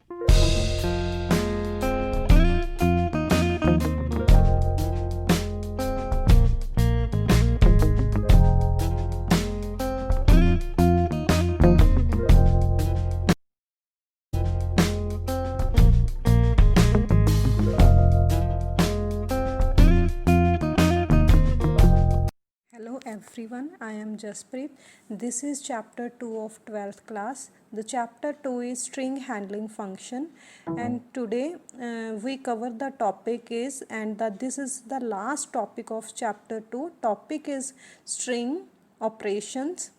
Hello everyone, I am Jaspreet. This is chapter 2 of 12th class. The chapter 2 is string handling function, and today we cover the topic is, and this is the last topic of chapter 2. Topic is string operations,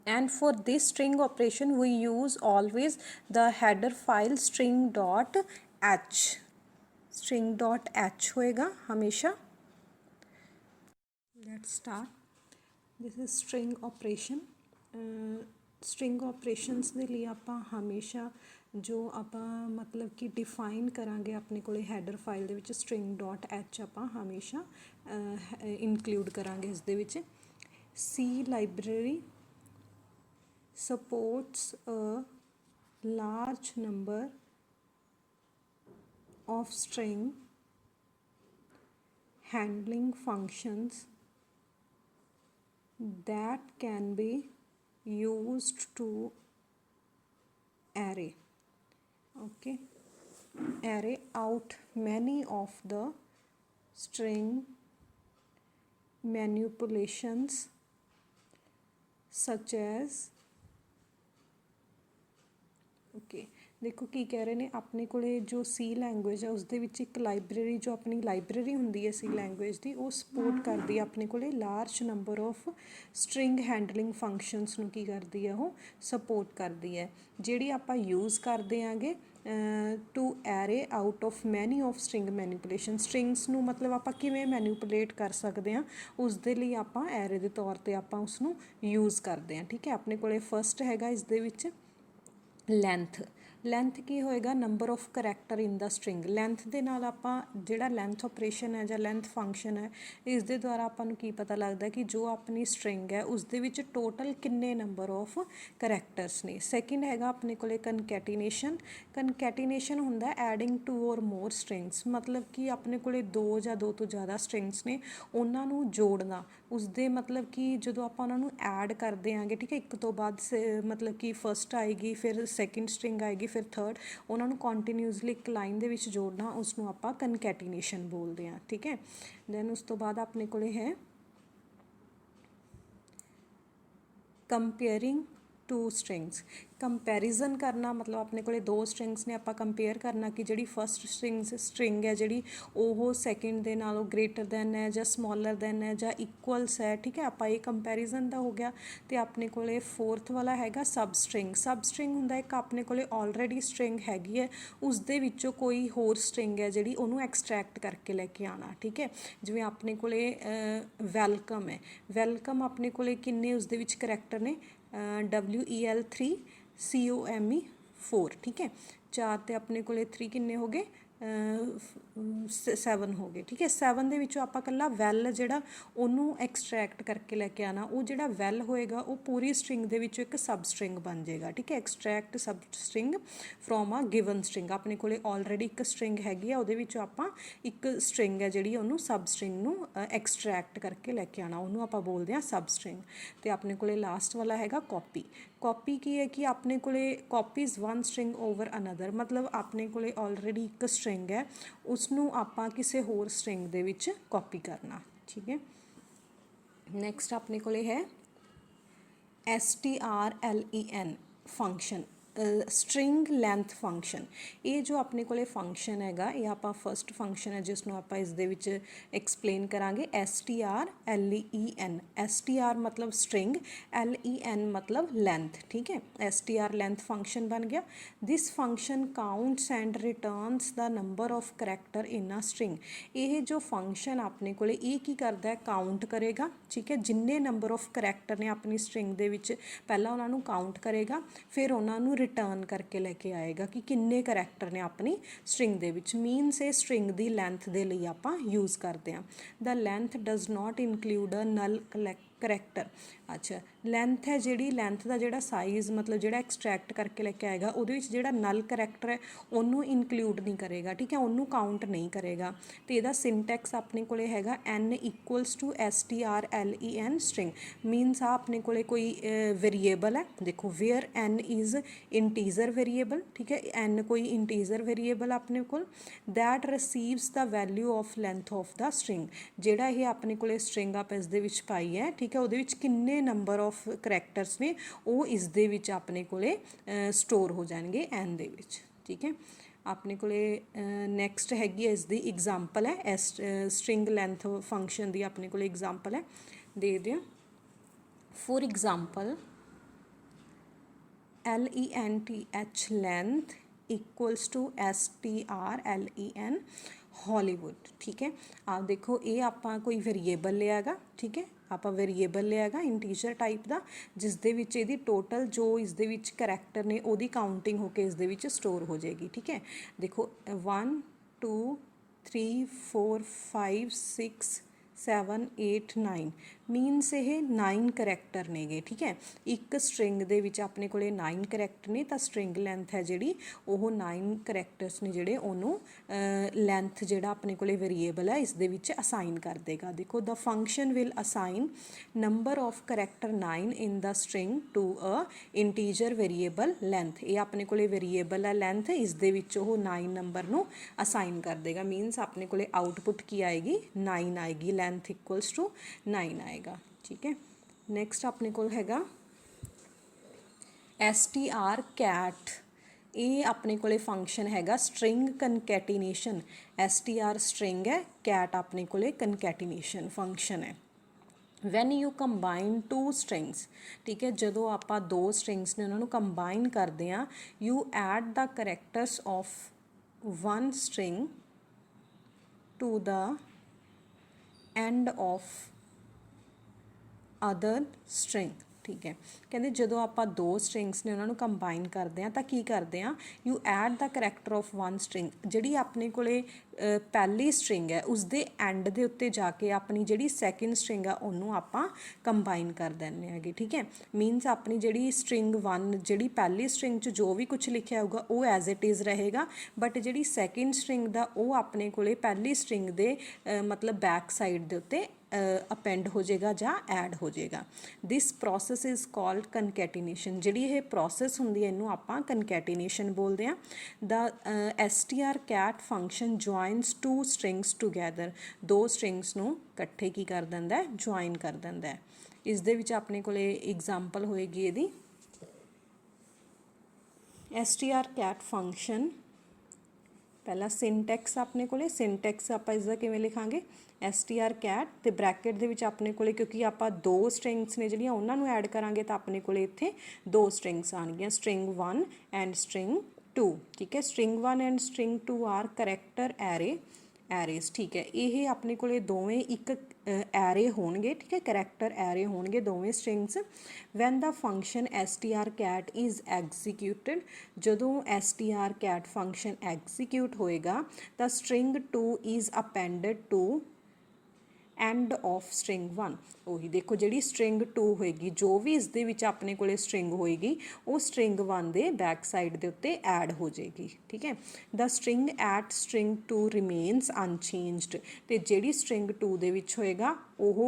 and for this string operation we use always the header file string.h. string.h होएगा हमेशा. Let's start. This is string operation. String operations ਦੇ ਲਈ ਆਪਾਂ ਹਮੇਸ਼ਾ ਜੋ ਆਪਾਂ ਮਤਲਬ ਕਿ ਡਿਫਾਈਨ ਕਰਾਂਗੇ ਆਪਣੇ ਕੋਲੇ ਹੈਡਰ ਫਾਈਲ ਦੇ ਵਿੱਚ string.h ਆਪਾਂ ਹਮੇਸ਼ਾ ਇਨਕਲੂਡ ਕਰਾਂਗੇ ਇਸ ਦੇ ਵਿੱਚ. C library supports a large number of string handling functions that can be used to array out many of the string manipulations such as देखो की कह रहे हैं अपने कोले जो सी लैंगुएज है उसदे विच एक लाइब्रेरी जो अपनी लाइब्रेरी हुंदी है सी लैंगुएज दी वो सपोर्ट करती है अपने कोले large number of string handling functions नूं की करती है वो सपोर्ट करती है जिहड़ी आपां यूज़ करते आंगे to array out of many of string manipulation. Strings नूं मतलब आपां किवें मैनिपुलेट कर सकते हैं उस दे लई आपां एरे दे तौर ते आपां उसनूं यूज़ करते हैं. ठीक है, अपने कोले फस्ट हैगा इस दे विच ਲੈਂਥ. ਲੈਂਥ ਕੀ ਹੋਏਗਾ number of character in the string. Length ਦੇ ਨਾਲ ਆਪਾਂ ਜਿਹੜਾ ਲੈਂਥ ਆਪਰੇਸ਼ਨ ਹੈ ਜਾਂ ਲੈਂਥ ਫੰਕਸ਼ਨ ਹੈ ਇਸ ਦੇ ਦੁਆਰਾ ਆਪਾਂ ਨੂੰ ਕੀ ਪਤਾ ਲੱਗਦਾ ਕਿ ਜੋ ਆਪਣੀ ਸਟਰਿੰਗ ਹੈ ਉਸ ਦੇ ਵਿੱਚ ਟੋਟਲ ਕਿੰਨੇ ਨੰਬਰ ਆਫ ਕਰੈਕਟਰਸ ਨੇ. ਸੈਕਿੰਡ ਹੈਗਾ ਆਪਣੇ ਕੋਲੇ ਕਨਕੈਟੀਨੇਸ਼ਨ. ਕਨਕੈਟੀਨੇਸ਼ਨ ਹੁੰਦਾ ਐਡਿੰਗ 2 ਔਰ ਮੋਰ ਸਟਰਿੰਗਸ, ਮਤਲਬ ਕਿ ਆਪਣੇ ਕੋਲੇ 2 ਜਾਂ 2 ਤੋਂ ਜ਼ਿਆਦਾ ਸਟਰਿੰਗਸ ਨੇ ਉਹਨਾਂ ਨੂੰ ਜੋੜਨਾ. ਉਸਦੇ ਮਤਲਬ ਕਿ ਜਦੋਂ ਆਪਾਂ ਉਹਨਾਂ ਨੂੰ ਐਡ ਕਰਦੇ ਆਂਗੇ, ਠੀਕ ਹੈ, ਇੱਕ ਤੋਂ ਬਾਅਦ ਮਤਲਬ ਕਿ ਫਸਟ ਆਏਗੀ, ਫਿਰ ਸੈਕਿੰਡ ਸਟਰਿੰਗ ਆਏਗੀ, ਫਿਰ ਥਰਡ, ਉਹਨਾਂ ਨੂੰ ਕੰਟੀਨਿਊਸਲੀ ਇੱਕ ਲਾਈਨ ਦੇ ਵਿੱਚ ਜੋੜਨਾ, ਉਸ ਨੂੰ ਆਪਾਂ ਕਨਕੈਟੀਨੇਸ਼ਨ ਬੋਲਦੇ ਹਾਂ. ਠੀਕ ਹੈ, ਦੈਨ ਉਸ ਤੋਂ ਬਾਅਦ ਆਪਣੇ ਕੋਲੇ ਹੈ ਕੰਪੇਅਰਿੰਗ टू स्ट्रिंग्स. कंपैरिजन करना मतलब अपने को 2 स्ट्रिंग्स ने आपां कंपेयर करना कि जिहड़ी फस्ट स्ट्रिंग है जिहड़ी ओह सैकेंड दे नालों ग्रेटर दैन है जां स्मॉलर दैन है जां इक्वल्स है. ठीक है, आपां ये कंपैरिजन दा हो गया. तो अपने को फोर्थ वाला हैगा सब स्ट्रिंग. सब स्ट्रिंग हुंदा एक अपने को ऑलरेडी स्ट्रिंग हैगी है उस दे विचों कोई होर स्ट्रिंग है जिहड़ी उहनूं एक्सट्रैक्ट करके लैके आना. ठीक है, जिवें अपने को वैलकम है. वैलकम अपने को किन्ने उस दे विच करैक्टर ने WEL3 COME4. ठीक है, 4 तो अपने को 3 किन्ने हो गए 7 हो गए. ठीक है, 7 ਦੇ ਵਿੱਚੋਂ ਆਪਾਂ ਕੱਲਾ ਵੈਲ ਜਿਹੜਾ ਉਹਨੂੰ ਐਕਸਟਰੈਕਟ ਕਰਕੇ ਲੈ ਕੇ ਆਣਾ. ਉਹ ਜਿਹੜਾ ਵੈਲ ਹੋਏਗਾ ਉਹ ਪੂਰੀ ਸਟਰਿੰਗ ਦੇ ਵਿੱਚੋਂ ਇੱਕ ਸਬ ਸਟਰਿੰਗ ਬਣ ਜਾਏਗਾ. ਠੀਕ ਹੈ, ਐਕਸਟਰੈਕਟ ਸਬ ਸਟਰਿੰਗ ਫਰੋਮ ਆ ਗਿਵਨ ਸਟਰਿੰਗ. ਆਪਣੇ ਕੋਲੇ ਆਲਰੇਡੀ ਇੱਕ ਸਟਰਿੰਗ ਹੈਗੀ ਆ, ਉਹਦੇ ਵਿੱਚੋਂ ਆਪਾਂ ਇੱਕ ਸਟਰਿੰਗ ਹੈ ਜਿਹੜੀ ਉਹਨੂੰ ਸਬ ਸਟਰਿੰਗ ਨੂੰ ਐਕਸਟਰੈਕਟ ਕਰਕੇ ਲੈ ਕੇ ਆਣਾ, ਉਹਨੂੰ ਆਪਾਂ ਬੋਲਦੇ ਹਾਂ ਸਬ ਸਟਰਿੰਗ. ਅਤੇ ਆਪਣੇ ਕੋਲੇ ਲਾਸਟ ਵਾਲਾ ਹੈਗਾ ਕਾਪੀ. ਕਾਪੀ ਕੀ ਹੈ ਕਿ ਆਪਣੇ ਕੋਲੇ copies one string over another, ਮਤਲਬ ਆਪਣੇ ਕੋਲੇ ਆਲਰੇਡੀ ਇੱਕ ਸਟਰਿੰਗ ਹੈ ਉਸਨੂੰ ਆਪਾਂ ਕਿਸੇ ਹੋਰ ਸਟਰਿੰਗ ਦੇ ਵਿੱਚ ਕਾਪੀ ਕਰਨਾ. ਠੀਕ ਹੈ, ਨੈਕਸਟ ਆਪਣੇ ਕੋਲੇ ਹੈ STRLEN function. String length function. ये जो अपने को फंक्शन हैगा ये आप फस्ट फंक्शन है जिसनों आप इस दे विच एक्सप्लेन करांगे. STRLEN. STR मतलब स्ट्रिंग, LEN मतलब लेंथ. ठीक है, STR लेंथ फंक्शन बन गया. This function counts and returns the number of character in a string. ये जो फंक्शन अपने को की करता है काउंट करेगा. ठीक है, जिन्ने नंबर ऑफ करैक्टर ने अपनी स्ट्रिंग दे विच पहला उन्होंने काउंट करेगा, फिर उन्होंने रिटर्न करके लैके आएगा कि किन्ने करैक्टर ने अपनी स्ट्रिंग दे विच. मीनस ये स्ट्रिंग दी लेंथ दे लई आपां यूज़ करते हैं. The length does not include a null character. ਅੱਛਾ, ਲੈਂਥ ਹੈ ਜਿਹੜੀ, ਲੈਂਥ ਦਾ ਜਿਹੜਾ ਸਾਈਜ਼ ਮਤਲਬ ਜਿਹੜਾ ਐਕਸਟਰੈਕਟ ਕਰਕੇ ਲੈ ਕੇ ਆਏਗਾ ਉਹਦੇ ਵਿੱਚ ਜਿਹੜਾ ਨਲ ਕਰੈਕਟਰ ਹੈ ਉਹਨੂੰ ਇਨਕਲੂਡ ਨਹੀਂ ਕਰੇਗਾ, ਠੀਕ ਹੈ, ਉਹਨੂੰ ਕਾਊਂਟ ਨਹੀਂ ਕਰੇਗਾ। ਤੇ ਇਹਦਾ ਸਿੰਟੈਕਸ ਆਪਣੇ ਕੋਲੇ ਹੈਗਾ n equals to strlen string. Means ਆ ਆਪਣੇ ਕੋਲੇ ਕੋਈ ਵੇਰੀਏਬਲ ਹੈ, ਦੇਖੋ where n is integer variable, ਠੀਕ ਹੈ, n ਕੋਈ ਇੰਟੀਜ਼ਰ ਵੇਰੀਏਬਲ ਆਪਣੇ ਕੋਲ, that receives the value of length of the string. ਜਿਹੜਾ ਇਹ ਆਪਣੇ ਕੋਲੇ ਸਟਰਿੰਗ ਆਪਾਂ ਇਸ ਦੇ ਵਿੱਚ ਪਾਈ ਹੈ, ਠੀਕ ਹੈ, ਉਹਦੇ ਵਿੱਚ ਕਿੰਨੇ ਨੰਬਰ ਆਫ ਕਰੈਕਟਰਸ ਨੇ ਉਹ ਇਸ ਦੇ ਵਿੱਚ ਆਪਣੇ ਕੋਲੇ ਸਟੋਰ ਹੋ ਜਾਣਗੇ n ਦੇ ਵਿੱਚ, ਠੀਕ ਹੈ। ਆਪਣੇ ਕੋਲੇ ਨੈਕਸਟ ਹੈਗੀ ਹੈ ਇਸ ਦੀ ਐਗਜ਼ਾਮਪਲ ਹੈ, ਸਟਰਿੰਗ ਲੈਂਥ ਫੰਕਸ਼ਨ ਦੀ ਆਪਣੇ ਕੋਲੇ ਐਗਜ਼ਾਮਪਲ ਹੈ, ਦੇਖਦੇ ਹਾਂ। For example LENTH length equals to STRLEN Hollywood, ਠੀਕ ਹੈ। ਆਪ ਦੇਖੋ ਇਹ ਆਪਾਂ ਕੋਈ ਵੇਰੀਏਬਲ ਲਿਆ ਹੈਗਾ, ਠੀਕ ਹੈ, ਆਪਾਂ ਵੇਰੀਏਬਲ ਲਿਆ ਹੈਗਾ ਇੰਟੀਜਰ ਟਾਈਪ ਦਾ, ਜਿਸ ਦੇ ਵਿੱਚ ਇਹਦੀ ਟੋਟਲ ਜੋ ਇਸ ਦੇ ਵਿੱਚ ਕਰੈਕਟਰ ਨੇ ਉਹਦੀ ਕਾਊਂਟਿੰਗ ਹੋ ਕੇ ਇਸ ਦੇ ਵਿੱਚ ਸਟੋਰ ਹੋ ਜਾਏਗੀ, ਠੀਕ ਹੈ। ਦੇਖੋ 1 2 3 4 5 6 7 8 9 ਮੀਨਸ ਇਹ 9 ਕਰੈਕਟਰ ਨੇਗੇ, ਠੀਕ ਹੈ। ਇੱਕ ਸਟਰਿੰਗ ਦੇ ਵਿੱਚ ਆਪਣੇ ਕੋਲੇ 9 ਕਰੈਕਟਰ ਨੇ, ਤਾਂ ਸਟਰਿੰਗ ਲੈਂਥ ਹੈ ਜਿਹੜੀ ਉਹ 9 ਕਰੈਕਟਰਸ ਨੇ ਜਿਹੜੇ ਉਹਨੂੰ ਲੈਂਥ ਜਿਹੜਾ ਆਪਣੇ ਕੋਲੇ ਵੇਰੀਏਬਲ ਹੈ ਇਸ ਦੇ ਵਿੱਚ ਅਸਾਈਨ ਕਰ ਦੇਗਾ। ਦੇਖੋ the function will assign number of character 9 in the string to a integer variable length. ਇਹ ਆਪਣੇ ਕੋਲੇ ਵੇਰੀਏਬਲ ਹੈ ਲੈਂਥ, ਇਸ ਦੇ ਵਿੱਚ ਉਹ 9 ਨੰਬਰ ਨੂੰ ਅਸਾਈਨ ਕਰ ਦੇਗਾ। ਮੀਨਸ ਆਪਣੇ ਕੋਲੇ ਆਊਟਪੁੱਟ ਕੀ ਆਏਗੀ, 9 ਆਏਗੀ, ਲੈਂਥ ਇਕੁਅਲਸ ਟੂ 9 ਆਏਗਾ, ਠੀਕ ਹੈ। ਨੈਕਸਟ ਆਪਣੇ ਕੋਲ ਹੈਗਾ strcat। ਇਹ ਆਪਣੇ ਕੋਲੇ ਫੰਕਸ਼ਨ ਹੈਗਾ ਸਟਰਿੰਗ ਕਨਕੈਟੀਨੇਸ਼ਨ। str ਸਟਰਿੰਗ ਹੈ, ਕੈਟ ਆਪਣੇ ਕੋਲੇ ਕਨਕੈਟੀਨੇਸ਼ਨ ਫੰਕਸ਼ਨ ਹੈ। When you combine two strings, ਠੀਕ ਹੈ, ਜਦੋਂ ਆਪਾਂ ਦੋ ਸਟਰਿੰਗਸ ਨੇ ਉਹਨਾਂ ਨੂੰ ਕੰਬਾਈਨ ਕਰਦੇ ਹਾਂ, you add the characters of one string to the end of other string, ਠੀਕ ਹੈ। ਕਹਿੰਦੇ ਜਦੋਂ ਆਪਾਂ ਦੋ ਸਟਰਿੰਗਸ ਨੇ ਉਹਨਾਂ ਨੂੰ ਕੰਬਾਈਨ ਕਰਦੇ ਹਾਂ ਤਾਂ ਕੀ ਕਰਦੇ ਹਾਂ, you add the character of one string. ਜਿਹੜੀ ਆਪਣੇ ਕੋਲੇ ਪਹਿਲੀ ਸਟਰਿੰਗ ਹੈ ਉਸਦੇ ਐਂਡ ਦੇ ਉੱਤੇ ਜਾ ਕੇ ਆਪਣੀ ਜਿਹੜੀ ਸੈਕਿੰਡ ਸਟਰਿੰਗ ਆ ਉਹਨੂੰ ਆਪਾਂ ਕੰਬਾਈਨ ਕਰ ਦਿੰਦੇ ਹੈਗੇ, ਠੀਕ ਹੈ। ਮੀਨਸ ਆਪਣੀ ਜਿਹੜੀ ਸਟਰਿੰਗ 1 ਜਿਹੜੀ ਪਹਿਲੀ ਸਟਰਿੰਗ 'ਚ ਜੋ ਵੀ ਕੁਝ ਲਿਖਿਆ ਹੋਊਗਾ ਉਹ ਐਜ਼ ਇਟ ਇਜ਼ ਰਹੇਗਾ, ਬਟ ਜਿਹੜੀ ਸੈਕਿੰਡ ਸਟਰਿੰਗ ਦਾ ਉਹ ਆਪਣੇ ਕੋਲੇ ਪਹਿਲੀ ਸਟਰਿੰਗ ਦੇ ਮਤਲਬ ਬੈਕ ਸਾਈਡ ਦੇ ਉੱਤੇ ਅਪੈਂਡ ਹੋ ਜਾਏਗਾ ਜਾਂ ਐਡ ਹੋ ਜਾਏਗਾ। ਦਿਸ ਪ੍ਰੋਸੈਸ ਇਜ਼ ਕਾਲਡ ਕਨਕੈਟੀਨੇਸ਼ਨ। ਜਿਹੜੀ ਇਹ ਪ੍ਰੋਸੈਸ ਹੁੰਦੀ ਹੈ ਇਹਨੂੰ ਆਪਾਂ ਕਨਕੈਟੀਨੇਸ਼ਨ ਬੋਲਦੇ ਹਾਂ। The strcat function joins two strings together. ਦੋ ਸਟਰਿੰਗਸ ਨੂੰ ਇਕੱਠੇ ਕੀ ਕਰ ਦਿੰਦਾ, ਜੁਆਇਨ ਕਰ ਦਿੰਦਾ। ਇਸ ਦੇ ਵਿੱਚ ਆਪਣੇ ਕੋਲੇ ਐਗਜ਼ਾਮਪਲ ਹੋਏਗੀ ਇਹਦੀ strcat ਫੰਕਸ਼ਨ। ਪਹਿਲਾਂ ਸਿੰਟੈਕਸ ਆਪਣੇ ਕੋਲੇ, ਸਿੰਟੈਕਸ ਆਪਾਂ ਇਸਦਾ ਕਿਵੇਂ ਲਿਖਾਂਗੇ, strcat ਤੇ ਬ੍ਰੈਕਟ ਦੇ ਵਿੱਚ ਆਪਣੇ ਕੋਲੇ ਕਿਉਂਕਿ ਆਪਾਂ ਦੋ ਸਟਰਿੰਗਸ ਨੇ ਜਿਹੜੀਆਂ ਉਹਨਾਂ ਨੂੰ ਐਡ ਕਰਾਂਗੇ ਤਾਂ ਆਪਣੇ ਕੋਲੇ ਇੱਥੇ ਦੋ ਸਟਰਿੰਗਸ ਆਉਣਗੀਆਂ, string 1 ਐਂਡ string 2, ਠੀਕ ਹੈ। string 1 and string 2 are character arrays, ਠੀਕ ਹੈ। ਇਹ ਆਪਣੇ ਕੋਲੇ ਦੋਵੇਂ ਇੱਕ ਐਰੇ ਹੋਣਗੇ, ਠੀਕ ਹੈ, ਕਰੈਕਟਰ ਐਰੇ ਹੋਣਗੇ ਦੋਵੇਂ strings. When the function strcat is executed, ਜਦੋਂ strcat ਫੰਕਸ਼ਨ ਐਗਜ਼ੀਕਿਊਟ ਹੋਏਗਾ ਤਾਂ string 2 is appended to end of string 1। ਉਹੀ ਦੇਖੋ ਜਿਹੜੀ string 2 ਹੋਏਗੀ, ਜੋ ਵੀ ਇਸ ਦੇ ਵਿੱਚ ਆਪਣੇ ਕੋਲੇ string ਹੋਏਗੀ ਉਹ string 1 ਦੇ ਬੈਕ ਸਾਈਡ ਦੇ ਉੱਤੇ ਐਡ ਹੋ ਜਾਏਗੀ, ਠੀਕ ਹੈ। ਦਾ string at string 2 remains unchanged। ਤੇ ਜਿਹੜੀ string 2 ਦੇ ਵਿੱਚ ਹੋਏਗਾ ਉਹ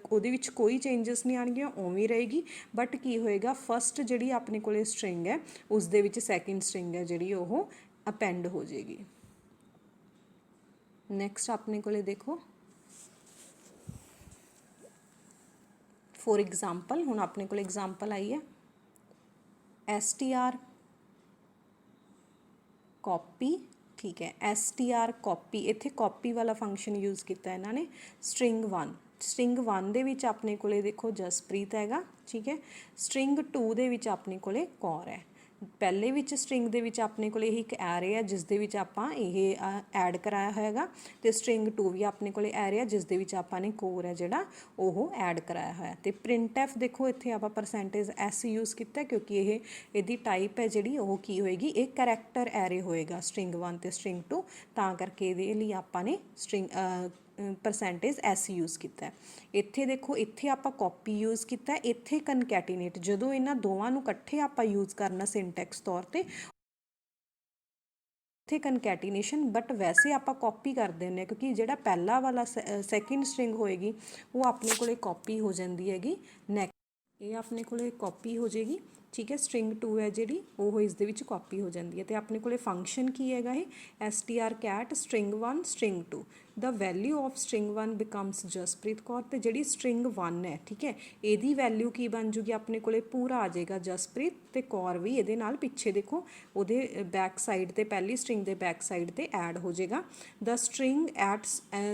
ਉਹਦੇ ਵਿੱਚ ਕੋਈ ਚੇਂਜਸ ਨਹੀਂ ਆਉਣਗੀਆਂ, ਉਵੇਂ ਰਹੇਗੀ, ਬਟ ਕੀ ਹੋਏਗਾ ਫਸਟ ਜਿਹੜੀ ਆਪਣੇ ਕੋਲੇ string ਹੈ ਉਸ ਦੇ ਵਿੱਚ ਸੈਕਿੰਡ string ਹੈ ਜਿਹੜੀ ਉਹ ਅਪੈਂਡ ਹੋ ਜਾਏਗੀ। ਨੈਕਸਟ ਆਪਣੇ ਕੋਲੇ ਦੇਖੋ ਫੋਰ ਐਗਜ਼ਾਮਪਲ, ਹੁਣ ਆਪਣੇ ਕੋਲ ਐਗਜ਼ਾਮਪਲ ਆਈ ਹੈ str ਕਾਪੀ, ਠੀਕ ਹੈ। str ਕਾਪੀ, ਇੱਥੇ ਕਾਪੀ ਵਾਲਾ ਫੰਕਸ਼ਨ ਯੂਜ਼ ਕੀਤਾ ਇਹਨਾਂ ਨੇ string 1। string 1 ਦੇ ਵਿੱਚ ਆਪਣੇ ਕੋਲੇ ਦੇਖੋ ਜਸਪ੍ਰੀਤ ਹੈਗਾ, ਠੀਕ ਹੈ। string 2 ਦੇ ਵਿੱਚ ਆਪਣੇ ਕੋਲੇ ਕੌਰ ਹੈ। ਪਹਿਲੇ ਵਿੱਚ ਸਟਰਿੰਗ ਦੇ ਵਿੱਚ ਆਪਣੇ ਕੋਲ ਇਹ ਇੱਕ ਐਰੇ ਹੈ ਜਿਸ ਦੇ ਵਿੱਚ ਆਪਾਂ ਇਹ ਐਡ ਕਰਾਇਆ ਹੋਏਗਾ, ਤੇ string 2 ਵੀ ਆਪਣੇ ਕੋਲੇ ਐਰੇ ਹੈ ਜਿਸ ਦੇ ਵਿੱਚ ਆਪਾਂ ਨੇ ਕੋਰ ਹੈ ਜਿਹੜਾ ਉਹ ਐਡ ਕਰਾਇਆ ਹੋਇਆ। ਤੇ printf ਦੇਖੋ ਇੱਥੇ ਆਪਾਂ %s ਯੂਜ਼ ਕੀਤਾ ਕਿਉਂਕਿ ਇਹਦੀ ਟਾਈਪ ਹੈ ਜਿਹੜੀ ਉਹ ਕੀ ਹੋਏਗੀ, ਇਹ ਕਰੈਕਟਰ ਐਰੇ ਹੋਏਗਾ string 1 ਤੇ string 2, ਤਾਂ ਕਰਕੇ ਇਹਦੇ ਲਈ ਆਪਾਂ ਨੇ परसेंटेज एस यूज़ किया। इत्थे देखो इत्थे आपां कॉपी यूज़ किया, इत्थे कनकैटिनेट जदों इन्हां दोवां नूं इकट्ठे आपां यूज़ करना सिंटैक्स तौर ते इत्थे कनकैटिनेशन, बट वैसे आपां कॉपी करते हैं क्योंकि जिहड़ा पहला वाला सैकेंड स्ट्रिंग होएगी वो अपने कोले कॉपी हो जाती हैगी नैक्सट, ये अपने कोले कॉपी हो जाएगी। ठीक है, स्ट्रिंग 2 है जी वो इस दे विच कॉपी हो जाती है। तो अपने कोले फंक्शन की हैगा ये str string 1 string 2 the value of string 1 becomes Jaspreet Kaur. तो जी स्ट्रिंग 1 है, ठीक है, यदी वैल्यू की बन जूगी अपने कोले पूरा आ जाएगा जसप्रीत, तो कौर भी ये पिछे देखो वो बैक साइड ते पहली स्ट्रिंग के बैक साइड ते ऐड हो जाएगा। द स्ट्रिंग एट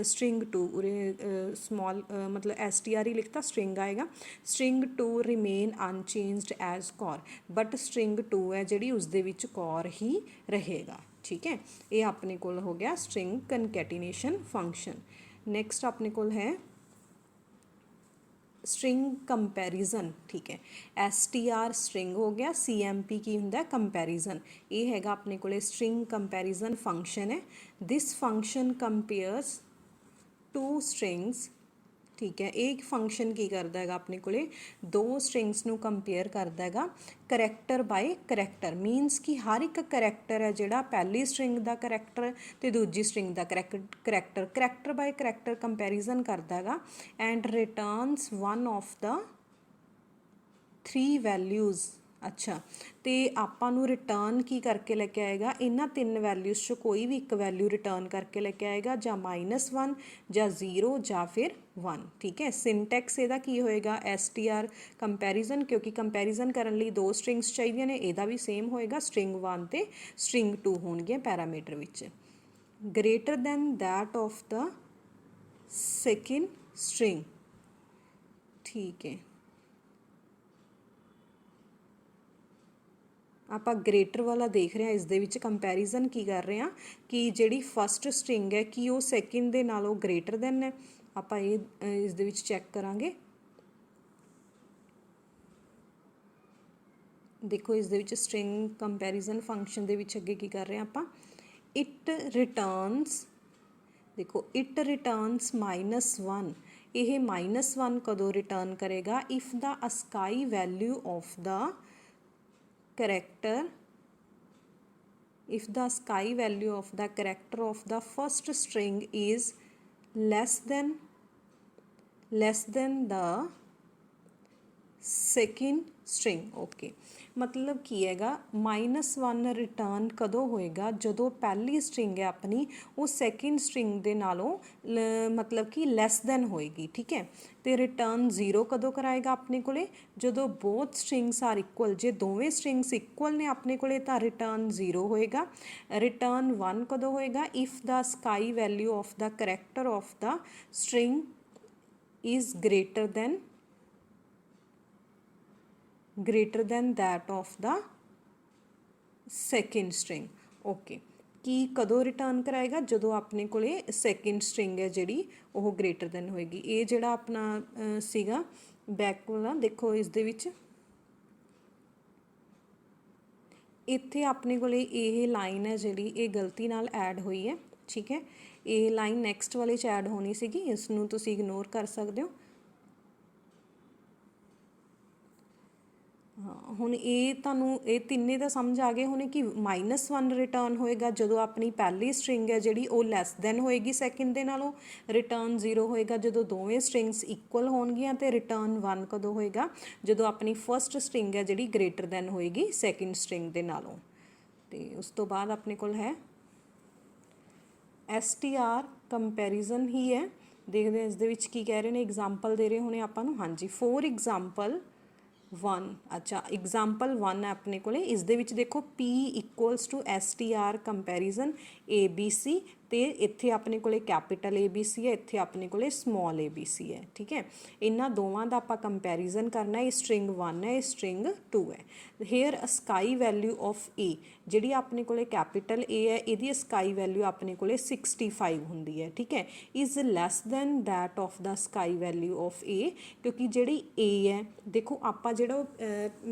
स्ट्रिंग 2 उरे स्मॉल मतलब str ही लिखता, स्ट्रिंग आएगा। String 2 remain unchanged as Kaur, but string 2 है जी उस दे विच कौर ही रहेगा। ठीक है, ये अपने कोल हो गया स्ट्रिंग कनकैटिनेशन फंक्शन। नैक्सट अपने कोल है स्ट्रिंग कंपैरिजन। ठीक है, str स्ट्रिंग हो गया, cmp की हुंदा कंपैरिजन, ये हैगा अपने कोले स्ट्रिंग कंपैरिजन फंक्शन है। This function compares two strings. ठीक है, एक फंक्शन की करता है अपने कोले दो स्ट्रिंग्स नू कंपेयर करता है करैक्टर बाय करैक्टर, मीनस कि हर एक करैक्टर है जिहड़ा पहली स्ट्रिंग का करैक्टर तो दूजी स्ट्रिंग का करैक्टर बाय करैक्टर कंपैरिजन करता है and returns one of the 3 values. अच्छा, तो आपां नूं रिटर्न की करके लैके आएगा, इन्हां 3 वैल्यूज़ चों कोई भी एक वैल्यू रिटर्न करके लैके आएगा, जां -1 जां 0 जां फिर 1। ठीक है, सिंटैक्स इहदा की होएगा str कंपैरिजन, क्योंकि कंपैरिजन करन लई 2 स्ट्रिंग्स चाहिए ने, इहदा भी सेम होएगा, स्ट्रिंग 1 ते स्ट्रिंग 2 होणगीआं पैरामीटर विच। Greater than that of the second string. ठीक है, आप ग्रेटर वाला देख रहे हैं, इस दे विच कंपैरिजन की कर रहे हैं कि जिहड़ी फस्ट स्ट्रिंग है कि वो सैकेंड दे नालों ग्रेटर दैन है। आप इस दे विच चैक करांगे, देखो इस दे विच स्ट्रिंग कंपैरिजन फंक्शन दे विच अगे की कर रहे हैं आप, इट रिटर्नस, देखो इट रिटर्नस -1। यह -1 कदों रिटर्न करेगा, if the ASCII value of the character, if the sky value of the character of the first string is less than the second string. Okay, मतलब की हैगा -1 रिटर्न कदों होएगा जदों पहली स्ट्रिंग है अपनी वो सैकेंड स्ट्रिंग दे नालों मतलब कि लैस दैन होएगी। ठीक है, तो रिटर्न 0 कदों कराएगा अपने कोले जदों बोथ स्ट्रिंग्स आर इक्वल, जे दोवें स्ट्रिंग्स इक्वल ने अपने कोले तो रिटर्न 0 होएगा। रिटर्न 1 कदों होएगा, if the sky value of the character of the string is greater than that of the second string। Okay, की कदों रिटर्न कराएगा जदों अपने कोले सैकेंड स्ट्रिंग है जिहड़ी वो ग्रेटर दैन होएगी। ये जिहड़ा अपना सीगा बैक वाला देखो इस दे विच इत्थे अपने कोले ये लाइन है जिहड़ी ये गलती नाल ऐड हुई है। ठीक है, ये लाइन नैक्सट वाले च ऐड होनी सीगी, इसनूं तुसीं इग्नोर कर सकते हो। हाँ, हुण ये तुहानूं ये तिन्ने तो समझ आ गए होने कि -1 रिटर्न होएगा जदों अपनी पहली स्ट्रिंग है जिहड़ी वो लैस दैन होएगी सैकेंड दे नालों। रिटर्न 0 होएगा जदों दोवें स्ट्रिंग्स इक्वल होणगीआं, ते रिटर्न 1 कदों होएगा जदों अपनी फस्ट स्ट्रिंग है जिहड़ी ग्रेटर दैन होएगी सैकेंड स्ट्रिंग दे नालों। ते उस तो बाद अपने कोल है str कंपैरिजन ही है। देखते हैं इस दे विच की कह रहे हैं, एग्जाम्पल दे रहे होने आपां नूं। हाँ जी, फॉर एग्जाम्पल 1। अच्छा, एग्जाम्पल 1 है अपने कोले, इस दे विच देखो P equals to str comparison ABC, तो इत्थे अपने कोले कैपिटल ABC है, इत्थे अपने कोले स्मॉल ABC है। ठीक है, इन्हां दोवां दा आपां कंपैरिजन करना है। स्ट्रिंग 1 है, स्ट्रिंग 2 है। Here sky value of A जिहड़ी अपने कोले कैपिटल A है, इहदी स्काई वैल्यू अपने कोले 65 हुंदी है। ठीक है, is less than that of the sky value of A, क्योंकि जिहड़ी A है देखो आपां जिहड़ा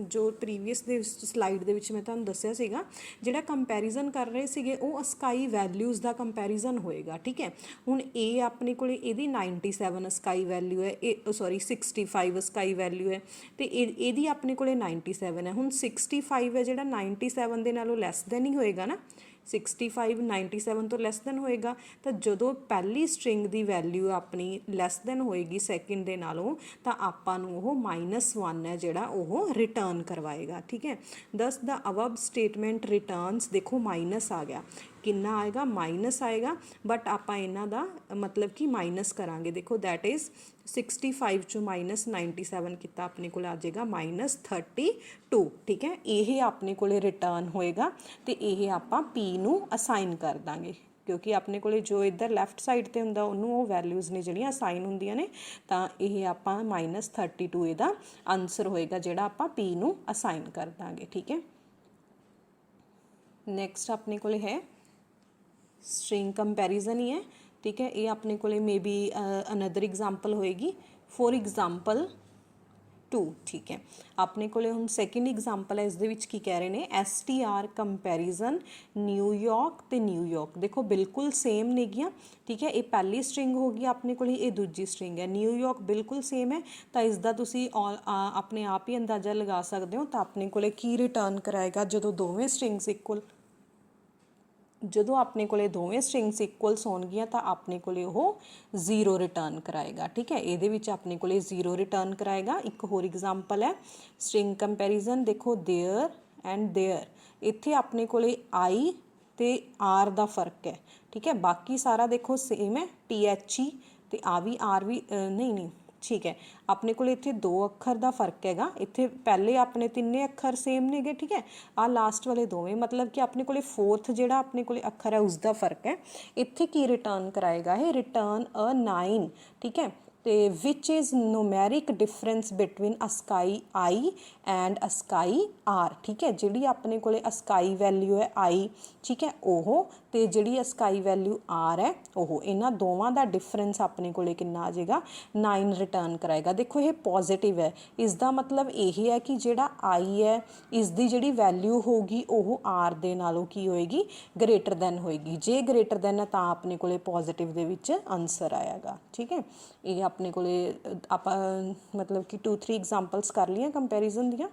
जो प्रीवियस दे स्लाइड दे विच मैं तुहानूं दस्सिया सीगा जिहड़ा कंपैरिजन कर रहे सीगे वो स्काई वैल्यूज़ दा ਕੰਪੈਰੀਜ਼ਨ ਹੋਏਗਾ। ਠੀਕ ਹੈ, ਹੁਣ ਇਹ ਆਪਣੇ ਕੋਲੇ ਇਹਦੀ 97 ਸਕਾਈ ਵੈਲਿਊ ਹੈ, ਇਹ ਸੌਰੀ 65 ਸਕਾਈ ਵੈਲਿਊ ਹੈ, ਤੇ ਇਹਦੀ ਆਪਣੇ ਕੋਲੇ 97 ਹੈ। ਹੁਣ 65 ਹੈ ਜਿਹੜਾ 97 ਦੇ ਨਾਲੋਂ ਲੈਸ ਦੈਨ ਹੀ ਹੋਏਗਾ ਨਾ, 65 97 ਤੋਂ ਲੈਸ ਦੈਨ ਹੋਏਗਾ। ਤਾਂ ਜਦੋਂ ਪਹਿਲੀ ਸਟਰਿੰਗ ਦੀ ਵੈਲਿਊ ਆਪਣੀ ਲੈਸ ਦੈਨ ਹੋਏਗੀ ਸੈਕਿੰਡ ਦੇ ਨਾਲੋਂ, ਤਾਂ ਆਪਾਂ ਨੂੰ ਉਹ -1 ਹੈ ਜਿਹੜਾ ਉਹ ਰਿਟਰਨ ਕਰਵਾਏਗਾ। ਠੀਕ ਹੈ, ਦਸ ਦਾ ਅਬਵ ਸਟੇਟਮੈਂਟ ਰਿਟਰਨਸ, ਦੇਖੋ ਮਾਈਨਸ ਆ ਗਿਆ, ਕਿੰਨਾ ਆਏਗਾ ਮਾਈਨਸ ਆਏਗਾ, ਬਟ ਆਪਾਂ ਇਹਨਾਂ ਦਾ ਮਤਲਬ ਕਿ ਮਾਈਨਸ ਕਰਾਂਗੇ। ਦੇਖੋ ਦੈਟ ਇਜ਼ 65 ਚੋਂ -97 ਕੀਤਾ, ਆਪਣੇ ਕੋਲ ਆ ਜਾਏਗਾ -32। ਠੀਕ ਹੈ, ਇਹ ਆਪਣੇ ਕੋਲੇ ਰਿਟਰਨ ਹੋਏਗਾ ਤੇ ਇਹ ਆਪਾਂ P ਨੂੰ ਅਸਾਈਨ ਕਰ ਦਾਂਗੇ, ਕਿਉਂਕਿ ਆਪਣੇ ਕੋਲੇ ਜੋ ਇੱਧਰ ਲੈਫਟ ਸਾਈਡ ਤੇ ਹੁੰਦਾ ਉਹਨੂੰ ਉਹ ਵੈਲਿਊਜ਼ ਨੇ ਜਿਹੜੀਆਂ ਅਸਾਈਨ ਹੁੰਦੀਆਂ ਨੇ, ਤਾਂ ਇਹ ਆਪਾਂ -32 ਇਹਦਾ ਆਨਸਰ ਹੋਏਗਾ ਜਿਹੜਾ ਆਪਾਂ P ਨੂੰ ਅਸਾਈਨ ਕਰ ਦਾਂਗੇ। ਠੀਕ ਹੈ, ਨੈਕਸਟ ਆਪਣੇ ਕੋਲੇ ਹੈ ਸਟਰਿੰਗ ਕੰਪੈਰੀਜ਼ਨ ਹੀ ਹੈ। ਠੀਕ ਹੈ, ਇਹ ਆਪਣੇ ਕੋਲੇ ਮੇ ਬੀ ਅਨਦਰ ਐਗਜ਼ਾਮਪਲ ਹੋਏਗੀ, ਫੋਰ ਐਗਜ਼ਾਮਪਲ 2। ਠੀਕ ਹੈ, ਆਪਣੇ ਕੋਲੇ ਹੁਣ ਸੈਕਿੰਡ ਐਗਜ਼ਾਮਪਲ ਹੈ, ਇਸ ਦੇ ਵਿੱਚ ਕੀ ਕਹਿ ਰਹੇ ਨੇ, STR ਕੰਪੈਰੀਜ਼ਨ ਨਿਊਯਾਰਕ ਤੇ ਨਿਊਯਾਰਕ। ਦੇਖੋ ਬਿਲਕੁਲ ਸੇਮ ਨੇਗੀਆਂ। ਠੀਕ ਹੈ, ਇਹ ਪਹਿਲੀ ਸਟਰਿੰਗ ਹੋ ਗਈ ਆਪਣੇ ਕੋਲ, ਇਹ ਦੂਜੀ ਸਟਰਿੰਗ ਹੈ। ਨਿਊਯਾਰਕ ਬਿਲਕੁਲ ਸੇਮ ਹੈ, ਤਾਂ ਇਸ ਦਾ ਤੁਸੀਂ ਆਪਣੇ ਆਪ ਹੀ ਅੰਦਾਜ਼ਾ ਲਗਾ ਸਕਦੇ ਹੋ। ਤਾਂ ਆਪਣੇ ਕੋਲੇ ਕੀ ਰਿਟਰਨ ਕਰਾਏਗਾ ਜਦੋਂ ਦੋਵੇਂ ਸਟਰਿੰਗਸ ਇਕੁਅਲ, ਜਦੋਂ ਆਪਣੇ ਕੋਲੇ ਦੋਵੇਂ ਸਟਰਿੰਗਸ ਇਕੁਅਲਸ ਹੋਣਗੀਆਂ ਤਾਂ ਆਪਣੇ ਕੋਲੇ ਉਹ 0 ਰਿਟਰਨ ਕਰਾਏਗਾ। ਠੀਕ ਹੈ, ਇਹਦੇ ਵਿੱਚ ਆਪਣੇ ਕੋਲੇ 0 ਰਿਟਰਨ ਕਰਾਏਗਾ। ਇੱਕ ਹੋਰ ਐਗਜ਼ਾਮਪਲ ਹੈ ਸਟਰਿੰਗ ਕੰਪੈਰੀਜ਼ਨ, ਦੇਖੋ ਦੇਅਰ ਐਂਡ ਦੇਅਰ, ਇੱਥੇ ਆਪਣੇ ਕੋਲੇ I ਤੇ R ਦਾ ਫਰਕ ਹੈ। ਠੀਕ ਹੈ, ਬਾਕੀ ਸਾਰਾ ਦੇਖੋ ਸੇਮ ਹੈ, THE ਤੇ ਆ ਵੀ R ਵੀ ਨਹੀਂ ਠੀਕ ਹੈ, ਆਪਣੇ ਕੋਲ ਇੱਥੇ 2 ਅੱਖਰ ਦਾ ਫਰਕ ਹੈਗਾ, ਇੱਥੇ ਪਹਿਲੇ ਆਪਣੇ 3 ਅੱਖਰ ਸੇਮ ਨੇਗੇ। ਠੀਕ ਹੈ, ਆਹ ਲਾਸਟ ਵਾਲੇ ਦੋਵੇਂ, ਮਤਲਬ ਕਿ ਆਪਣੇ ਕੋਲੇ 4th ਜਿਹੜਾ ਆਪਣੇ ਕੋਲੇ ਅੱਖਰ ਹੈ ਉਸ ਦਾ ਫਰਕ ਹੈ। ਇੱਥੇ ਕੀ ਰਿਟਰਨ ਕਰਾਏਗਾ, ਇਹ ਰਿਟਰਨ ਅ 9। ਠੀਕ ਹੈ, ਤੇ ਵਿਚ is numeric difference between ASCII I and ASCII R। ਠੀਕ ਹੈ, ਜਿਹੜੀ ਆਪਣੇ ਕੋਲੇ ਅਸਕਾਈ ਵੈਲਿਊ ਹੈ I, ਠੀਕ ਹੈ, ਉਹ ਤੇ ਜਿਹੜੀ ਅਸਕਾਈ ਵੈਲਿਊ R ਹੈ ਉਹ, ਇਹਨਾਂ ਦੋਵਾਂ ਦਾ ਡਿਫਰੈਂਸ ਆਪਣੇ ਕੋਲੇ ਕਿੰਨਾ ਆ ਜਾਏਗਾ, 9 ਰਿਟਰਨ ਕਰਾਏਗਾ। ਦੇਖੋ ਇਹ ਪੋਜ਼ਿਟਿਵ ਹੈ, ਇਸ ਦਾ ਮਤਲਬ ਇਹ ਹੈ ਕਿ ਜਿਹੜਾ I ਹੈ ਇਸ ਦੀ ਜਿਹੜੀ ਵੈਲਿਊ ਹੋਊਗੀ ਉਹ R ਦੇ ਨਾਲੋਂ ਕੀ ਹੋਏਗੀ, ਗ੍ਰੇਟਰ ਦੈਨ ਹੋਏਗੀ। ਜੇ ਗ੍ਰੇਟਰ ਦੈਨ ਹੈ ਤਾਂ ਆਪਣੇ ਕੋਲੇ ਪੋਜ਼ਿਟਿਵ ਦੇ ਵਿੱਚ ਆਨਸਰ ਆਏਗਾ। ਠੀਕ ਹੈ, ਇਹ ਆਪਣੇ ਕੋਲੇ ਆਪਾਂ ਮਤਲਬ ਕਿ 2-3 ਐਗਜ਼ਾਮਪਲਸ ਕਰ ਲਈਆਂ ਕੰਪੈਰੀਜ਼ਨ ਦੀਆਂ।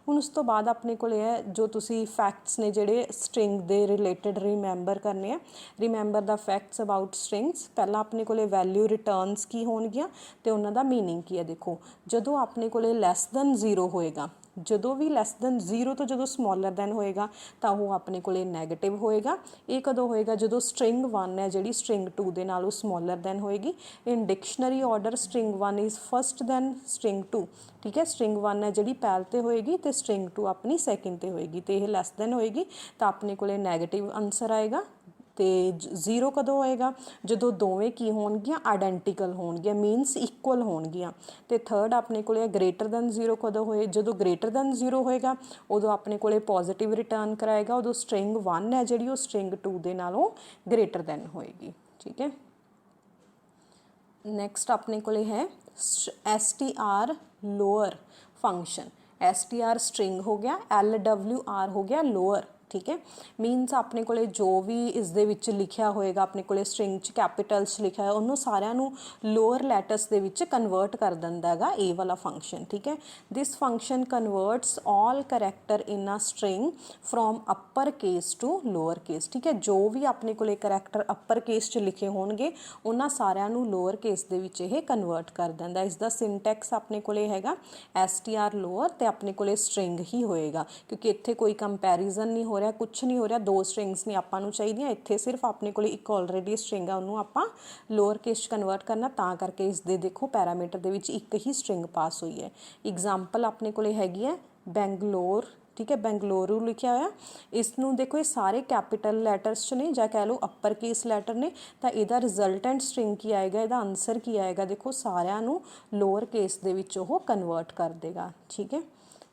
ਹੁਣ ਉਸ ਤੋਂ ਬਾਅਦ ਆਪਣੇ ਕੋਲ ਹੈ ਜੋ ਤੁਸੀਂ ਫੈਕਟਸ ਨੇ ਜਿਹੜੇ ਸਟਰਿੰਗ ਦੇ ਰਿਲੇਟਡ ਰਿਮੈਂਬਰ ਕਰਨੇ ਆ। Remember the facts about strings. ਪਹਿਲਾਂ ਆਪਣੇ ਕੋਲੇ ਵੈਲਿਊ ਰਿਟਰਨਸ ਕੀ ਹੋਣਗੀਆਂ ਤੇ ਉਹਨਾਂ ਦਾ ਮੀਨਿੰਗ ਕੀ ਹੈ। ਦੇਖੋ ਜਦੋਂ ਆਪਣੇ ਕੋਲੇ ਲੈਸ ਦੈਨ 0 ਹੋਏਗਾ, ਜਦੋਂ ਵੀ ਲੈਸ ਦੈਨ 0 ਤੋਂ ਜਦੋਂ ਸਮੋਲਰ ਦੈਨ ਹੋਏਗਾ ਤਾਂ ਉਹ ਆਪਣੇ ਕੋਲੇ ਨੈਗੇਟਿਵ ਹੋਏਗਾ। ਇਹ ਕਦੋਂ ਹੋਏਗਾ, ਜਦੋਂ ਸਟਰਿੰਗ 1 ਹੈ ਜਿਹੜੀ ਸਟਰਿੰਗ 2 ਦੇ ਨਾਲੋਂ ਸਮੋਲਰ ਦੈਨ ਹੋਏਗੀ। In dictionary order string 1 is first than string 2। ਠੀਕ ਹੈ, ਸਟਰਿੰਗ 1 ਹੈ ਜਿਹੜੀ ਪਹਿਲ ਤੇ ਹੋਏਗੀ ਤੇ ਸਟਰਿੰਗ 2 ਆਪਣੀ ਸੈਕਿੰਡ ਤੇ ਹੋਏਗੀ, ਤੇ ਇਹ ਲੈਸ ਦੈਨ ਹੋਏਗੀ ਤਾਂ ਆਪਣੇ ਕੋਲੇ ਨੈਗੇਟਿਵ ਆਨਸਰ ਆਏਗਾ। ਤੇ 0 ਕਦੋਂ ਹੋਏਗਾ, ਜਦੋਂ ਦੋਵੇਂ ਕੀ ਹੋਣਗੀਆਂ, ਆਇਡੈਂਟੀਕਲ ਹੋਣਗੀਆਂ, ਮੀਨਸ ਇਕੁਅਲ ਹੋਣਗੀਆਂ। ਤੇ ਥਰਡ ਆਪਣੇ ਕੋਲੇ ਗ੍ਰੇਟਰ ਦੈਨ 0 ਕਦੋਂ ਹੋਏ, ਜਦੋਂ ਗ੍ਰੇਟਰ ਦੈਨ 0 ਹੋਏਗਾ ਉਦੋਂ ਆਪਣੇ ਕੋਲੇ ਪੋਜ਼ਿਟਿਵ ਰਿਟਰਨ ਕਰਾਏਗਾ, ਉਦੋਂ ਸਟਰਿੰਗ 1 ਹੈ ਜਿਹੜੀ ਉਹ ਸਟਰਿੰਗ 2 ਦੇ ਨਾਲੋਂ ਗ੍ਰੇਟਰ ਦੈਨ ਹੋਏਗੀ। ਠੀਕ ਹੈ, ਨੈਕਸਟ ਆਪਣੇ ਕੋਲੇ ਹੈ STR lower function. STR string ਹੋ ਗਿਆ, LWR ਹੋ ਗਿਆ ਲੋਅਰ। ਠੀਕ ਹੈ, ਮੀਨਸ ਆਪਣੇ ਕੋਲੇ ਜੋ ਵੀ ਇਸ ਦੇ ਵਿੱਚ ਲਿਖਿਆ ਹੋਏਗਾ, ਆਪਣੇ ਕੋਲੇ ਸਟਰਿੰਗ 'ਚ ਕੈਪੀਟਲਸ ਲਿਖਿਆ ਹੋਇਆ ਉਹਨੂੰ ਸਾਰਿਆਂ ਨੂੰ ਲੋਅਰ ਲੈਟਰਸ ਦੇ ਵਿੱਚ ਕਨਵਰਟ ਕਰ ਦਿੰਦਾ ਹੈਗਾ ਇਹ ਵਾਲਾ ਫੰਕਸ਼ਨ। ਠੀਕ ਹੈ, this function converts all character in a string from upper case to lower case. ਠੀਕ ਹੈ, ਜੋ ਵੀ ਆਪਣੇ ਕੋਲੇ ਕਰੈਕਟਰ ਅਪਰ ਕੇਸ 'ਚ ਲਿਖੇ ਹੋਣਗੇ ਉਹਨਾਂ ਸਾਰਿਆਂ ਨੂੰ ਲੋਅਰ ਕੇਸ ਦੇ ਵਿੱਚ ਇਹ ਕਨਵਰਟ ਕਰ ਦਿੰਦਾ। ਇਸ ਦਾ ਸਿੰਟੈਕਸ ਆਪਣੇ ਕੋਲੇ ਹੈਗਾ STR ਲੋਅਰ, ਤੇ ਆਪਣੇ ਕੋਲੇ ਸਟਰਿੰਗ ਹੀ ਹੋਏਗਾ ਕਿਉਂਕਿ ਇੱਥੇ ਕੋਈ ਕੰਪੈਰੀਜ਼ਨ ਨਹੀਂ ਹੋ ਰਿਹਾ, ਕੁਛ ਨਹੀਂ ਹੋ ਰਿਹਾ, 2 ਸਟਰਿੰਗਸ ਨੇ ਆਪਾਂ ਨੂੰ ਚਾਹੀਦੀਆਂ। ਇੱਥੇ ਸਿਰਫ ਆਪਣੇ ਕੋਲੇ ਇੱਕ ਆਲਰੇਡੀ ਸਟਰਿੰਗ ਆ, ਉਹਨੂੰ ਆਪਾਂ ਲੋਅਰ ਕੇਸ 'ਚ ਕਨਵਰਟ ਕਰਨਾ, ਤਾਂ ਕਰਕੇ ਇਸ ਦੇ ਦੇਖੋ ਪੈਰਾਮੀਟਰ ਦੇ ਵਿੱਚ ਇੱਕ ਹੀ ਸਟਰਿੰਗ ਪਾਸ ਹੋਈ ਹੈ। ਐਗਜ਼ਾਮਪਲ ਆਪਣੇ ਕੋਲੇ ਹੈਗੀ ਹੈ ਬੈਂਗਲੋਰ। ਠੀਕ ਹੈ, ਬੈਂਗਲੁਰੂ ਲਿਖਿਆ ਹੋਇਆ, ਇਸ ਨੂੰ ਦੇਖੋ ਇਹ ਸਾਰੇ ਕੈਪੀਟਲ ਲੈਟਰਸ 'ਚ ਨੇ ਜਾਂ ਕਹਿ ਲਓ ਅਪਰ ਕੇਸ ਲੈਟਰ ਨੇ, ਤਾਂ ਇਹਦਾ ਰਿਜ਼ਲਟੈਂਟ ਸਟਰਿੰਗ ਕੀ ਆਏਗਾ, ਇਹਦਾ ਆਨਸਰ ਕੀ ਆਏਗਾ, ਦੇਖੋ ਸਾਰਿਆਂ ਨੂੰ ਲੋਅਰ ਕੇਸ ਦੇ ਵਿੱਚ ਉਹ ਕਨਵਰਟ ਕਰ ਦੇਗਾ। ਠੀਕ ਹੈ,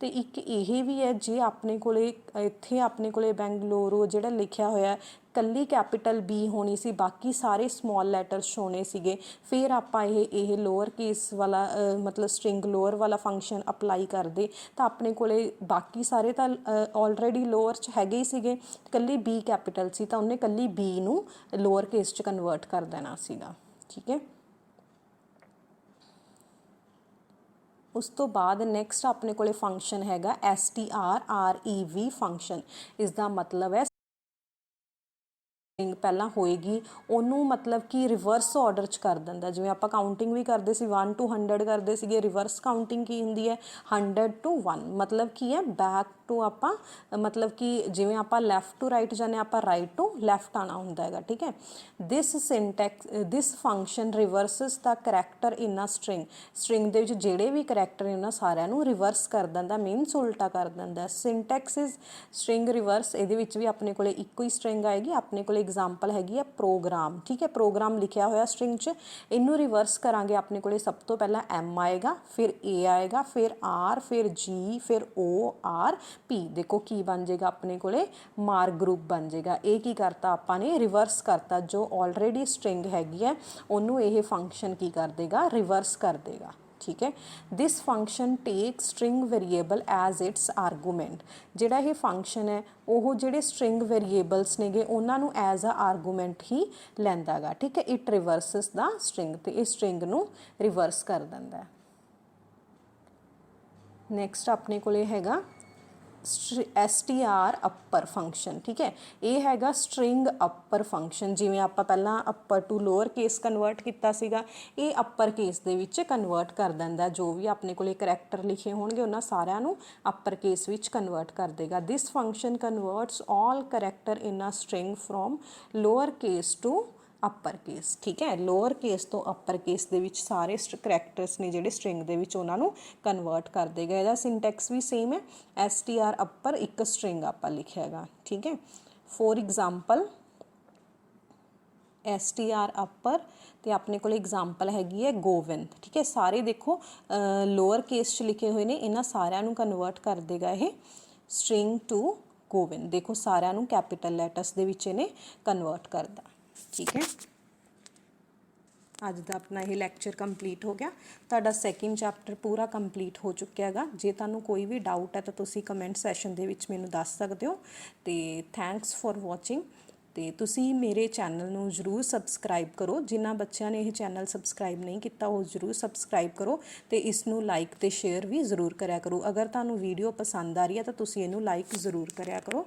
ਤੇ ਇੱਕ ਇਹ ਵੀ ਹੈ ਜੇ ਆਪਣੇ ਕੋਲੇ ਇੱਥੇ ਆਪਣੇ ਕੋਲੇ ਬੈਂਗਲੁਰੂ ਜਿਹੜਾ ਲਿਖਿਆ ਹੋਇਆ ਕੱਲੀ ਕੈਪੀਟਲ B ਹੋਣੀ ਸੀ, ਬਾਕੀ ਸਾਰੇ ਸਮਾਲ ਲੈਟਰਸ ਹੋਣੇ ਸੀਗੇ, ਫਿਰ ਆਪਾਂ ਇਹ ਲੋਅਰ ਕੇਸ ਵਾਲਾ ਮਤਲਬ ਸਟ੍ਰਿੰਗ ਲੋਅਰ ਵਾਲਾ ਫੰਕਸ਼ਨ ਅਪਲਾਈ ਕਰਦੇ ਤਾਂ ਆਪਣੇ ਕੋਲੇ ਬਾਕੀ ਸਾਰੇ ਤਾਂ ਆਲਰੇਡੀ ਲੋਅਰ 'ਚ ਹੈਗੇ ਹੀ ਸੀਗੇ, ਕੱਲੀ B ਕੈਪੀਟਲ ਸੀ ਤਾਂ ਉਹਨੇ ਕੱਲੀ B ਨੂੰ ਲੋਅਰ ਕੇਸ 'ਚ ਕਨਵਰਟ ਕਰ ਦੇਣਾ ਸੀਗਾ। ਠੀਕ ਹੈ, ਉਸ ਤੋਂ ਬਾਅਦ ਨੈਕਸਟ ਆਪਣੇ ਕੋਲੇ ਫੰਕਸ਼ਨ ਹੈਗਾ STRREV ਫੰਕਸ਼ਨ। ਇਸ ਦਾ ਮਤਲਬ ਹੈ ਪਹਿਲਾਂ ਹੋਏਗੀ ਉਹਨੂੰ ਮਤਲਬ ਕਿ ਰਿਵਰਸ ਆਰਡਰ 'ਚ ਕਰ ਦਿੰਦਾ। ਜਿਵੇਂ ਆਪਾਂ ਕਾਊਂਟਿੰਗ ਵੀ ਕਰਦੇ ਸੀ 1 to 100 ਕਰਦੇ ਸੀਗੇ, ਰਿਵਰਸ ਕਾਊਂਟਿੰਗ ਕੀ ਹੁੰਦੀ ਹੈ 100 to 1, ਮਤਲਬ ਕੀ ਹੈ ਬੈਕ ਟੂ ਆਪਾਂ ਮਤਲਬ ਕਿ ਜਿਵੇਂ ਆਪਾਂ ਲੈਫਟ ਟੂ ਰਾਈਟ ਜਾਂਦੇ ਆਪਾਂ ਰਾਈਟ ਟੂ ਲੈਫਟ ਆਉਣਾ ਹੁੰਦਾ ਹੈਗਾ। ਠੀਕ ਹੈ, this function ਰਿਵਰਸਸ the character in a string ਦੇ ਵਿੱਚ ਜਿਹੜੇ ਵੀ ਕਰੈਕਟਰ ਨੇ ਉਹਨਾਂ ਸਾਰਿਆਂ ਨੂੰ ਰਿਵਰਸ ਕਰ ਦਿੰਦਾ, ਮੀਨਸ ਉਲਟਾ ਕਰ ਦਿੰਦਾ। ਸਿੰਟੈਕਸ ਇਜ਼ ਸਟ੍ਰਿੰਗ ਰਿਵਰਸ, ਇਹਦੇ ਵਿੱਚ ਵੀ ਆਪਣੇ ਕੋਲੇ ਇੱਕੋ ਹੀ ਸਟ੍ਰਿੰਗ ਆਏਗੀ। ਆਪਣੇ ਕੋਲੇ ਐਗਜ਼ਾਮਪਲ ਹੈਗੀ ਹੈ ਪ੍ਰੋਗਰਾਮ। ਠੀਕ ਹੈ, ਪ੍ਰੋਗਰਾਮ ਲਿਖਿਆ ਹੋਇਆ ਸਟ੍ਰਿੰਗ 'ਚ, ਇਹਨੂੰ ਰਿਵਰਸ ਕਰਾਂਗੇ ਆਪਣੇ ਕੋਲੇ ਸਭ ਤੋਂ ਪਹਿਲਾਂ M ਆਏਗਾ, ਫਿਰ A ਆਏਗਾ, ਫਿਰ R, ਫਿਰ G, ਫਿਰ O, R, P। ਦੇਖੋ ਕੀ ਬਣ ਜਾਏਗਾ ਆਪਣੇ ਕੋਲੇ ਮਾਰ ਗਰੁੱਪ ਬਣ ਜਾਏਗਾ। ਇਹ ਕੀ ਕਰਤਾ ਆਪਾਂ ਨੇ ਰਿਵਰਸ ਕਰਤਾ, ਜੋ ਆਲਰੇਡੀ ਸਟ੍ਰਿੰਗ ਹੈਗੀ ਹੈ ਉਹਨੂੰ ਇਹ ਫੰਕਸ਼ਨ ਕੀ ਕਰ ਦੇਗਾ ਰਿਵਰਸ ਕਰ ਦੇਗਾ। ਠੀਕ ਹੈ, this function take string variable as its argument. ਜਿਹੜਾ ਇਹ ਫੰਕਸ਼ਨ ਹੈ ਉਹ ਜਿਹੜੇ ਸਟ੍ਰਿੰਗ ਵੇਰੀਏਬਲਸ ਨੇਗੇ ਉਹਨਾਂ ਨੂੰ ਐਜ਼ ਅ ਆਰਗੂਮੈਂਟ ਹੀ ਲੈਂਦਾ ਗਾ। ਠੀਕ ਹੈ, ਇਟ ਰਿਵਰਸਸ ਦਾ ਸਟ੍ਰਿੰਗ, ਤੇ ਇਹ ਸਟ੍ਰਿੰਗ ਨੂੰ ਰਿਵਰਸ ਕਰ ਦਿੰਦਾ। ਨੈਕਸਟ ਆਪਣੇ ਕੋਲੇ ਹੈਗਾ STR ਅੱਪਰ ਫੰਕਸ਼ਨ। ਠੀਕ ਹੈ, ਇਹ ਹੈਗਾ ਸਟ੍ਰਿੰਗ ਅੱਪਰ ਫੰਕਸ਼ਨ। ਜਿਵੇਂ ਆਪਾਂ ਪਹਿਲਾਂ upper to lower case convert ਕੀਤਾ ਸੀਗਾ, ਇਹ ਅੱਪਰ ਕੇਸ ਦੇ ਵਿੱਚ ਕਨਵਰਟ ਕਰ ਦਿੰਦਾ। ਜੋ ਵੀ ਆਪਣੇ ਕੋਲੇ ਕਰੈਕਟਰ ਲਿਖੇ ਹੋਣਗੇ ਉਹਨਾਂ ਸਾਰਿਆਂ ਨੂੰ ਅੱਪਰ ਕੇਸ ਵਿੱਚ ਕਨਵਰਟ ਕਰ ਦੇਗਾ। This function converts all character in a string from lower case to upper case. ਠੀਕ ਹੈ, ਲੋਅਰ ਕੇਸ ਤੋਂ ਅੱਪਰ ਕੇਸ ਦੇ ਵਿੱਚ ਸਾਰੇ ਕਰੈਕਟਰਸ ਨੇ ਜਿਹੜੇ ਸਟ੍ਰਿੰਗ ਦੇ ਵਿੱਚ ਉਹਨਾਂ ਨੂੰ ਕਨਵਰਟ ਕਰ ਦੇਗਾ। ਇਹਦਾ ਸਿੰਟੈਕਸ ਵੀ ਸੇਮ ਹੈ, STR ਅੱਪਰ ਇੱਕ ਸਟ੍ਰਿੰਗ ਆਪਾਂ ਲਿਖਿਆ ਹੈਗਾ। ਠੀਕ ਹੈ, ਫੋਰ ਐਗਜ਼ਾਮਪਲ STR ਅੱਪਰ ਤੇ ਆਪਣੇ ਕੋਲ ਐਗਜ਼ਾਮਪਲ ਹੈਗੀ ਹੈ ਗੋਵਿੰਦ। ਠੀਕ ਹੈ, ਸਾਰੇ ਦੇਖੋ ਲੋਅਰ ਕੇਸ 'ਚ ਲਿਖੇ ਹੋਏ ਨੇ, ਇਹਨਾਂ ਸਾਰਿਆਂ ਨੂੰ ਕਨਵਰਟ ਕਰ ਦੇਗਾ ਇਹ ਸਟ੍ਰਿੰਗ ਟੂ ਗੋਵਿੰਦ। ਦੇਖੋ ਸਾਰਿਆਂ ਨੂੰ ਕੈਪੀਟਲ ਲੈਟਰਸ ਦੇ ਵਿੱਚ ਇਹਨੇ ਕਨਵਰਟ ਕਰਦਾ। ਠੀਕ ਹੈ, ਅੱਜ ਦਾ ਆਪਣਾ ਇਹ ਲੈਕਚਰ ਕੰਪਲੀਟ ਹੋ ਗਿਆ। ਤੁਹਾਡਾ ਸੈਕਿੰਡ ਚੈਪਟਰ ਪੂਰਾ ਕੰਪਲੀਟ ਹੋ ਚੁੱਕਿਆ ਹੈਗਾ। ਜੇ ਤੁਹਾਨੂੰ ਕੋਈ ਵੀ ਡਾਊਟ ਹੈ ਤਾਂ ਤੁਸੀਂ ਕਮੈਂਟ ਸੈਸ਼ਨ ਦੇ ਵਿੱਚ ਮੈਨੂੰ ਦੱਸ ਸਕਦੇ ਹੋ। ਤੇ ਥੈਂਕਸ ਫॉर ਵਾਚਿੰਗ। ਤੇ ਤੁਸੀਂ ਮੇਰੇ ਚੈਨਲ ਨੂੰ ਜ਼ਰੂਰ ਸਬਸਕ੍ਰਾਈਬ ਕਰੋ। ਜਿਨ੍ਹਾਂ ਬੱਚਿਆਂ ਨੇ ਇਹ ਚੈਨਲ ਸਬਸਕ੍ਰਾਈਬ ਨਹੀਂ ਕੀਤਾ ਉਹ ਜ਼ਰੂਰ ਸਬਸਕ੍ਰਾਈਬ ਕਰੋ ਤੇ ਇਸ ਨੂੰ ਲਾਈਕ ਤੇ ਸ਼ੇਅਰ ਵੀ ਜ਼ਰੂਰ ਕਰਿਆ ਕਰੋ। ਅਗਰ ਤੁਹਾਨੂੰ ਵੀਡੀਓ ਪਸੰਦ ਆ ਰਹੀ ਹੈ ਤਾਂ ਤੁਸੀਂ ਇਹਨੂੰ ਲਾਈਕ ਜ਼ਰੂਰ ਕਰਿਆ ਕਰੋ।